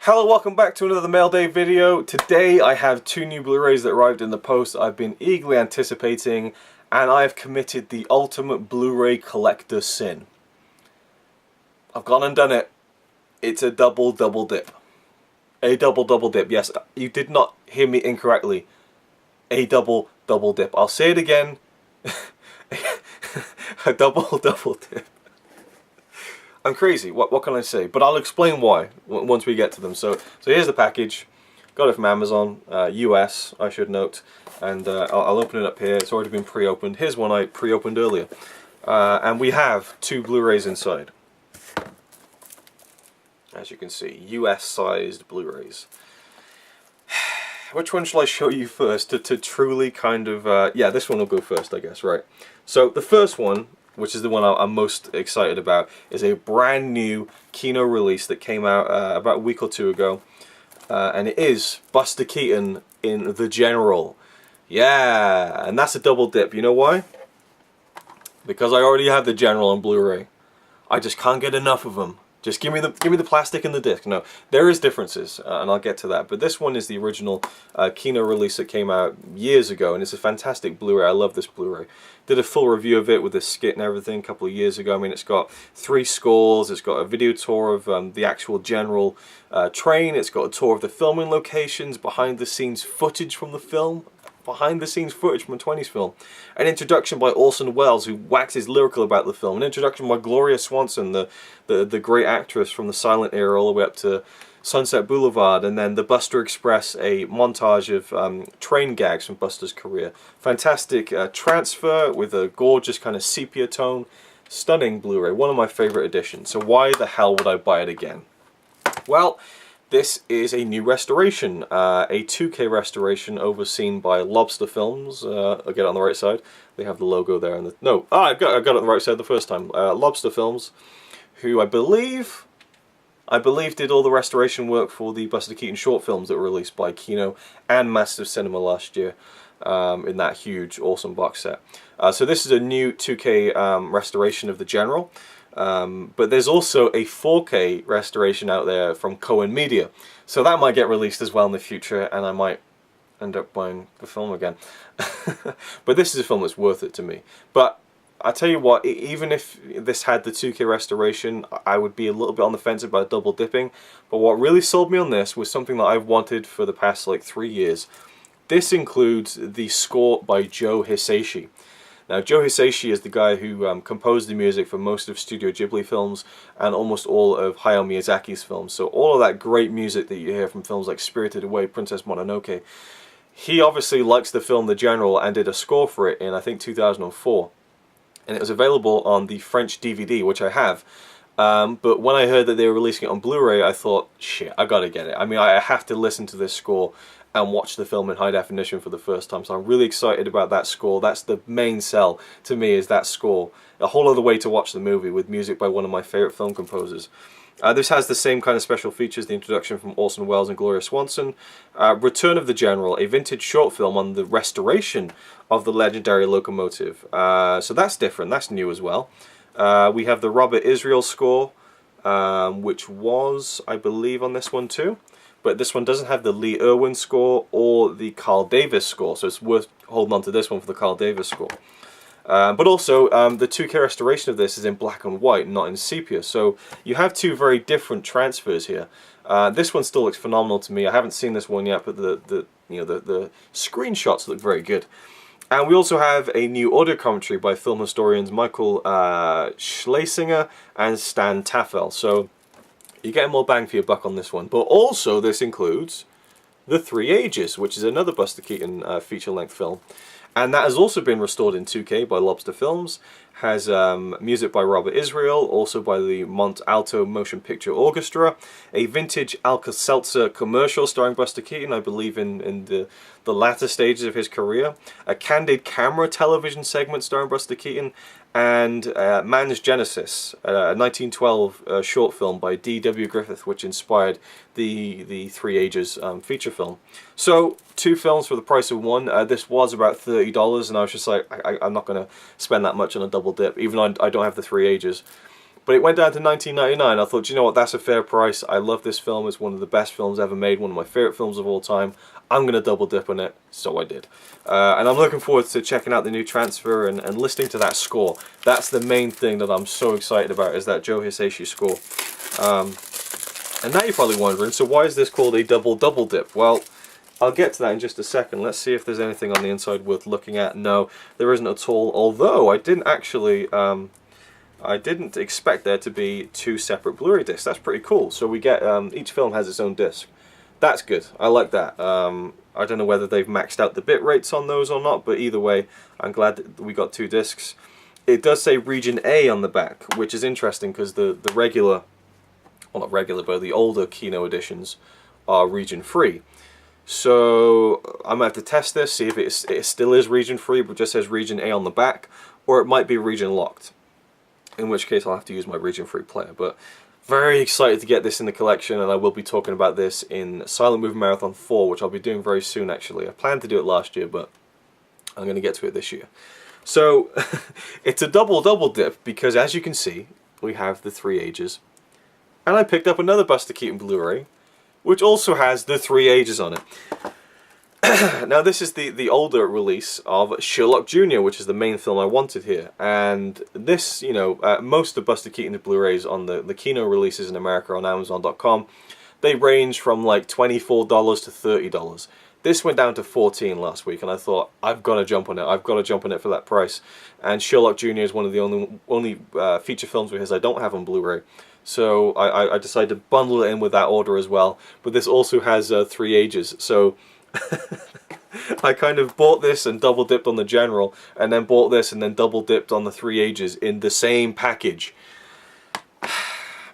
Hello, welcome back to another Mail Day video. Today I have two new Blu-rays that arrived in the post I've been eagerly anticipating, and I've committed the ultimate Blu-ray collector sin. I've gone and done it. It's a double dip. A double dip. Yes, you did not hear me incorrectly. A double dip. I'll say it again. A double dip. I'm crazy, what can I say? But I'll explain why once we get to them. So here's the package. Got it from Amazon, US, I should note. And I'll open it up here. It's already been pre-opened. Here's one I pre-opened earlier. And we have two Blu-rays inside. As you can see, US-sized Blu-rays. Which one shall I show you first to truly kind of... yeah, this one will go first, I guess, right. So the first one, which is the one I'm most excited about, is a brand new Kino release that came out about a week or two ago. And it is Buster Keaton in The General. Yeah, and that's a double dip. You know why? Because I already have The General on Blu-ray. I just can't get enough of them. Just give me the plastic and the disc. No, there is differences, and I'll get to that. But this one is the original Kino release that came out years ago, and it's a fantastic Blu-ray. I love this Blu-ray. Did a full review of it with a skit and everything a couple of years ago. I mean, it's got 3 scores. It's got a video tour of the actual General train. It's got a tour of the filming locations, behind-the-scenes footage from the film. Behind-the-scenes footage from a 20s film. An introduction by Orson Welles, who waxes lyrical about the film. An introduction by Gloria Swanson, the great actress from the silent era all the way up to Sunset Boulevard. And then the Buster Express, a montage of train gags from Buster's career. Fantastic transfer with a gorgeous kind of sepia tone. Stunning Blu-ray. One of my favorite editions. So why the hell would I buy it again? Well, this is a new restoration, a 2K restoration overseen by Lobster Films. I'll get it on the right side. They have the logo there. And I got it on the right side the first time. Lobster Films, who I believe did all the restoration work for the Buster Keaton short films that were released by Kino and Massive Cinema last year in that huge, awesome box set. So this is a new 2K restoration of The General. But there's also a 4K restoration out there from Cohen Media, so that might get released as well in the future, and I might end up buying the film again. But this is a film that's worth it to me. But I tell you what, even if this had the 2K restoration, I would be a little bit on the fence about double dipping. But what really sold me on this was something that I've wanted for the past like 3 years. This includes the score by Joe Hisaishi. Now, Joe Hisaishi is the guy who composed the music for most of Studio Ghibli films and almost all of Hayao Miyazaki's films. So all of that great music that you hear from films like Spirited Away, Princess Mononoke, he obviously likes the film The General and did a score for it in, I think, 2004. And it was available on the French DVD, which I have. But when I heard that they were releasing it on Blu-ray, I thought, shit, I gotta get it. I mean, I have to listen to this score and watch the film in high definition for the first time. So I'm really excited about that score. That's the main sell to me, is that score. A whole other way to watch the movie with music by one of my favorite film composers. This has the same kind of special features, the introduction from Orson Welles and Gloria Swanson. Return of the General, a vintage short film on the restoration of the legendary locomotive. So that's different, that's new as well. We have the Robert Israel score, which was, I believe, on this one too. But this one doesn't have the Lee Irwin score or the Carl Davis score, so it's worth holding on to this one for the Carl Davis score. But also, the 2K restoration of this is in black and white, not in sepia. So you have two very different transfers here. This one still looks phenomenal to me. I haven't seen this one yet, but the screenshots look very good. And we also have a new audio commentary by film historians Michael Schlesinger and Stan Taffel. So you're getting more bang for your buck on this one. But also this includes The Three Ages, which is another Buster Keaton feature-length film. And that has also been restored in 2K by Lobster Films. Has music by Robert Israel, also by the Mont Alto Motion Picture Orchestra. A vintage Alka-Seltzer commercial starring Buster Keaton, I believe in the latter stages of his career. A candid camera television segment starring Buster Keaton. And Man's Genesis, a 1912 short film by D.W. Griffith, which inspired the Three Ages feature film. So, 2 films for the price of 1. This was about $30, and I was just like, I'm not going to spend that much on a double dip, even though I don't have the Three Ages. But it went down to $19.99. I thought, you know what, that's a fair price. I love this film. It's one of the best films ever made, one of my favourite films of all time. I'm going to double dip on it, so I did. And I'm looking forward to checking out the new transfer and listening to that score. That's the main thing that I'm so excited about, is that Joe Hisaishi score. And now you're probably wondering, so why is this called a double dip? Well, I'll get to that in just a second. Let's see if there's anything on the inside worth looking at. No, there isn't at all, although I didn't actually... I didn't expect there to be 2 separate Blu-ray discs. That's pretty cool. So we get, each film has its own disc. That's good. I like that. I don't know whether they've maxed out the bit rates on those or not, but either way, I'm glad that we got 2 discs. It does say Region A on the back, which is interesting because the regular, well not regular, but the older Kino editions are region free. So I'm going to have to test this, see if it still is region free, but just says Region A on the back, or it might be region locked. In which case I'll have to use my region free player. But very excited to get this in the collection, and I will be talking about this in Silent Movie Marathon 4, which I'll be doing very soon actually. I planned to do it last year, but I'm going to get to it this year. So it's a double dip, because as you can see, we have the 3 ages. And I picked up another Buster Keaton Blu-ray, which also has the 3 ages on it. Now this is the older release of Sherlock Jr., which is the main film I wanted here. And this, you know, most of Buster Keaton's Blu-rays on the Kino releases in America on Amazon.com, they range from like $24 to $30. This went down to $14 last week, and I thought, I've got to jump on it. I've got to jump on it for that price. And Sherlock Jr. is one of the only feature films of his I don't have on Blu-ray. So I decided to bundle it in with that order as well. But this also has 3 ages, so... I kind of bought this and double dipped on the general, and then bought this and then double dipped on the 3 ages in the same package.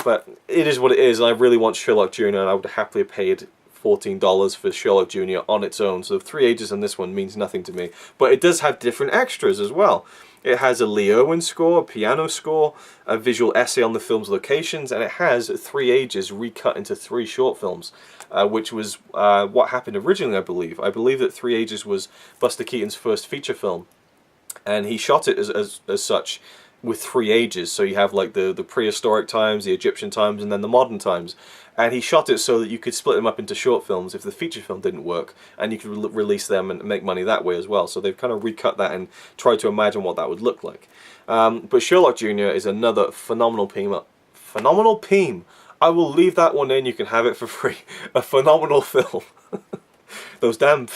But it is what it is, and I really want Sherlock Jr., and I would happily have paid $14 for Sherlock Jr. on its own. So 3 ages on this one means nothing to me. But it does have different extras as well. It has a Lee Erwin score, a piano score, a visual essay on the film's locations, and it has 3 ages recut into 3 short films, which was what happened originally, I believe. I believe that 3 ages was Buster Keaton's first feature film, and he shot it as such with 3 ages. So you have like the prehistoric times, the Egyptian times, and then the modern times. And he shot it so that you could split them up into short films if the feature film didn't work, and you could release them and make money that way as well. So they've kind of recut that and tried to imagine what that would look like. But Sherlock Jr. is another phenomenal peem. I will leave that one in, you can have it for free. A phenomenal film. Those damn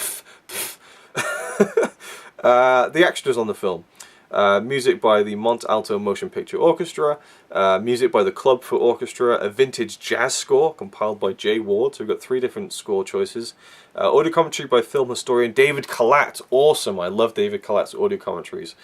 the extras on the film. Music by the Mont Alto Motion Picture Orchestra, music by the Club for Orchestra, a vintage jazz score compiled by Jay Ward, so we've got 3 different score choices, audio commentary by film historian David Kalat. Awesome, I love David Kalat's audio commentaries.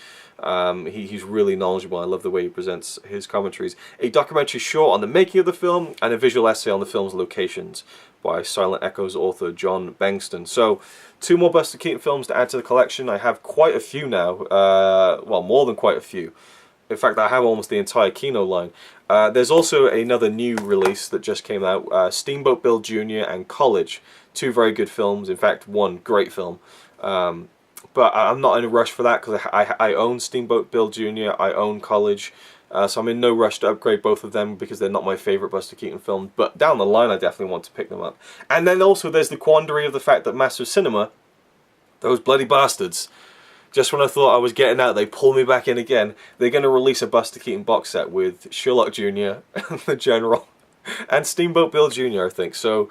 He's really knowledgeable. I love the way he presents his commentaries. A documentary short on the making of the film, and a visual essay on the film's locations by Silent Echoes author John Bengston. So 2 more Buster Keaton films to add to the collection. I have quite a few now, well, more than quite a few. In fact, I have almost the entire Kino line. There's also another new release that just came out, Steamboat Bill Jr. and College. 2 very good films, in fact, 1 great film. But I'm not in a rush for that, because I own Steamboat Bill Jr., I own College, so I'm in no rush to upgrade both of them because they're not my favourite Buster Keaton film, but down the line I definitely want to pick them up. And then also there's the quandary of the fact that Massive Cinema, those bloody bastards, just when I thought I was getting out, they pull me back in again. They're going to release a Buster Keaton box set with Sherlock Jr., the General, and Steamboat Bill Jr., I think, so...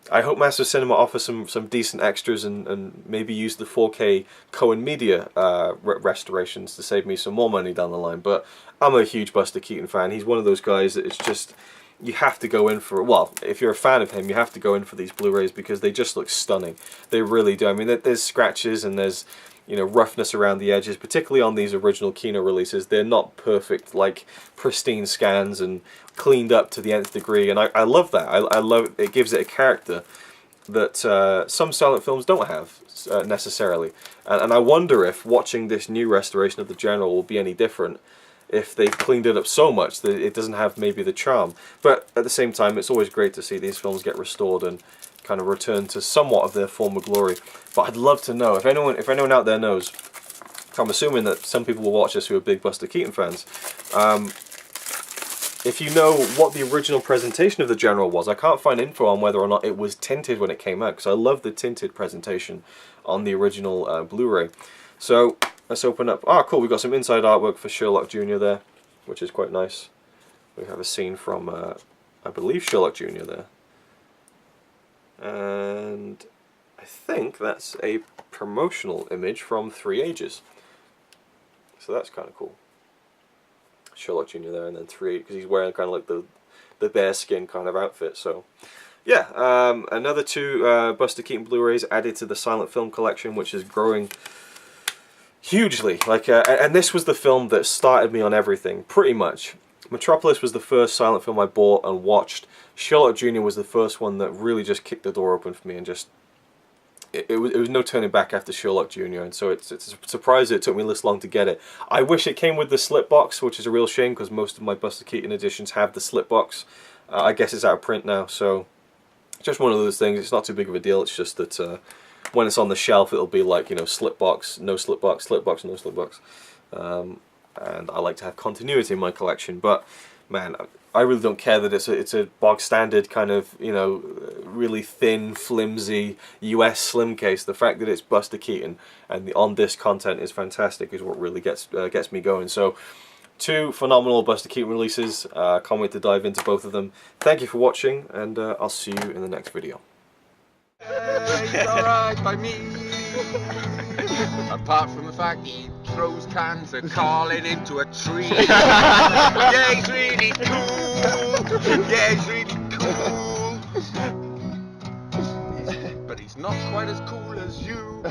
I hope Massive Cinema offers some decent extras and maybe use the 4K Cohen Media restorations to save me some more money down the line. But I'm a huge Buster Keaton fan. He's one of those guys that it's just, you have to go in for, well, if you're a fan of him, you have to go in for these Blu-rays because they just look stunning. They really do. I mean, there's scratches and there's, you know, roughness around the edges, particularly on these original Kino releases. They're not perfect, like pristine scans and cleaned up to the nth degree, and I love that. I love it. It gives it a character that some silent films don't have necessarily. And I wonder if watching this new restoration of the General will be any different if they've cleaned it up so much that it doesn't have maybe the charm. But at the same time, it's always great to see these films get restored and kind of return to somewhat of their former glory. But I'd love to know, if anyone out there knows, I'm assuming that some people will watch this who are big Buster Keaton fans, if you know what the original presentation of the General was, I can't find info on whether or not it was tinted when it came out, because I love the tinted presentation on the original Blu-ray. So let's open up. Ah, cool, we've got some inside artwork for Sherlock Jr. there, which is quite nice. We have a scene from, I believe, Sherlock Jr. there. And I think that's a promotional image from 3 Ages. So that's kind of cool. Sherlock Jr. there, and then 3, because he's wearing kind of like the bearskin kind of outfit. So yeah, another 2 Buster Keaton Blu-rays added to the silent film collection, which is growing hugely. Like, and this was the film that started me on everything, pretty much. Metropolis was the first silent film I bought and watched. Sherlock Jr. was the first one that really just kicked the door open for me, and just it was no turning back after Sherlock Jr. And so it's a surprise that it took me this long to get it. I wish it came with the slip box, which is a real shame because most of my Buster Keaton editions have the slip box. I guess it's out of print now, so just one of those things. It's not too big of a deal. It's just that when it's on the shelf, it'll be like, you know, slip box, no slip box, slip box, no slip box. And I like to have continuity in my collection, but man, I really don't care that it's a bog standard kind of, you know, really thin, flimsy US slim case. The fact that it's Buster Keaton and the on-disc content is fantastic is what really gets me going. So 2 phenomenal Buster Keaton releases. Can't wait to dive into both of them. Thank you for watching, and I'll see you in the next video. It's alright by me. Apart from the fact he throws cans of Carlin into a tree. Yeah, he's really cool. Yeah, he's really cool. But he's not quite as cool as you.